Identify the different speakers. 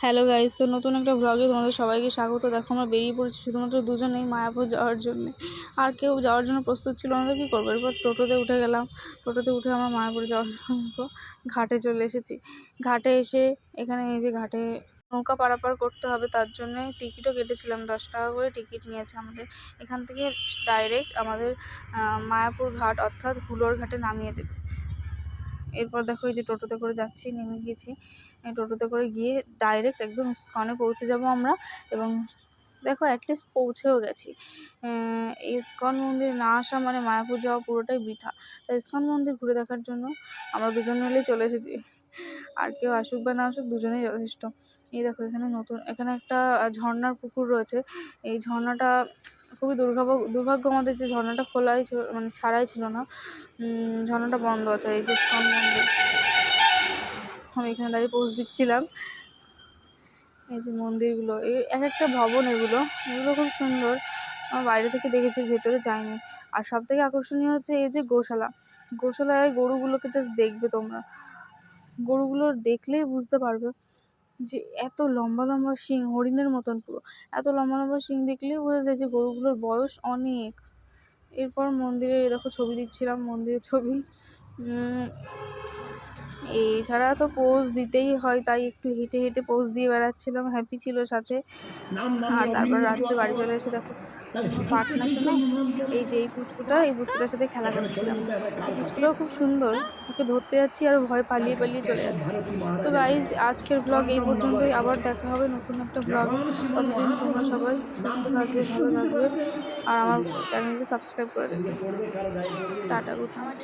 Speaker 1: Hello guys, তো নতুন একটা ব্লগে তোমাদের সবাইকে স্বাগত। দেখো আমরা বেরিয়ে পড়েছি শুধুমাত্র দুজনেই মায়াপুর যাওয়ার জন্য। আর কেউ যাওয়ার জন্য প্রস্তুত ছিল না, তো কী করবো। এরপর টোটোতে উঠে গেলাম। টোটোতে উঠে আমরা মায়াপুরে যাওয়ার জন্য ঘাটে চলে এসেছি। ঘাটে এসে এখানে এই যে ঘাটে নৌকা পারাপার করতে হবে, তার জন্য টিকিটও কেটেছিলাম। 10 টাকা করে টিকিট নিয়েছে আমাদের। এখান থেকে ডাইরেক্ট আমাদের মায়াপুর ঘাট অর্থাৎ হুলোর ঘাটে নামিয়ে দেবে। এরপর দেখো এই যে টোটোতে করে যাচ্ছি, নেমে গেছি। টোটোতে করে গিয়ে ডাইরেক্ট একদম ইস্কনে পৌঁছে যাব আমরা। এবং দেখো অ্যাটলিস্ট পৌঁছেও গেছি। ইস্কন মন্দির না আসা মানে মায়াপুর যাওয়া পুরোটাই বৃথা। তাই ইস্কন মন্দির ঘুরে দেখার জন্য আমরা দুজন মিলেই চলে এসেছি। আর কেউ আসুক বা না আসুক, দুজনেই যথেষ্ট। এই দেখো এখানে একটা ঝর্ণার পুকুর রয়েছে। এই ঝর্ণাটা খুবই দুর্ভাগ্য আমাদের, যে ঝর্ণাটা খোলাই ছিল, মানে ছাড়াই ছিল না। ঝর্ণাটা বন্ধ আছে। এই যে ইস্কন মন্দির, আমি এখানে দাঁড়িয়ে পোজ দিচ্ছিলাম। এই যে মন্দিরগুলো, এই এক একটা ভবন, এগুলো খুব সুন্দর। আমার বাইরে থেকে দেখেছি, ভেতরে যাইনি। আর সব থেকে আকর্ষণীয় হচ্ছে এই যে গোশালায় গরুগুলোকে জাস্ট দেখবে তোমরা। গরুগুলো দেখলেই বুঝতে পারবে যে এত লম্বা লম্বা শিং, হরিণের মতন পুরো। এত লম্বা লম্বা শিং দেখলেই বোঝা যায় যে গরুগুলোর বয়স অনেক। এরপর মন্দিরে দেখো ছবি দিচ্ছিলাম, মন্দিরের ছবি। এছাড়া তো পোজ দিতেই হয়, তাই একটু হেঁটে হেঁটে পোজ দিয়ে বেড়াচ্ছিলাম। হ্যাপি ছিল সাথে। আর তারপর রাত্রে বাড়ি চলে এসে দেখো পাটনা শুনে এই যে এই পুচকুটার সাথে খেলা করছিলাম। এই পুচকুটাও খুব সুন্দর, ওকে ধরতে যাচ্ছি আর ভয় পালিয়ে পালিয়ে চলে যাচ্ছে। তো গাইজ, আজকের ব্লগ এই পর্যন্তই। আবার দেখা হবে নতুন একটা ব্লগে। ততদিন তোমরা সবাই সুস্থ থাকবে, ভালো থাকবে, আর আমার চ্যানেলকে সাবস্ক্রাইব করে দেবে। Tata, good night.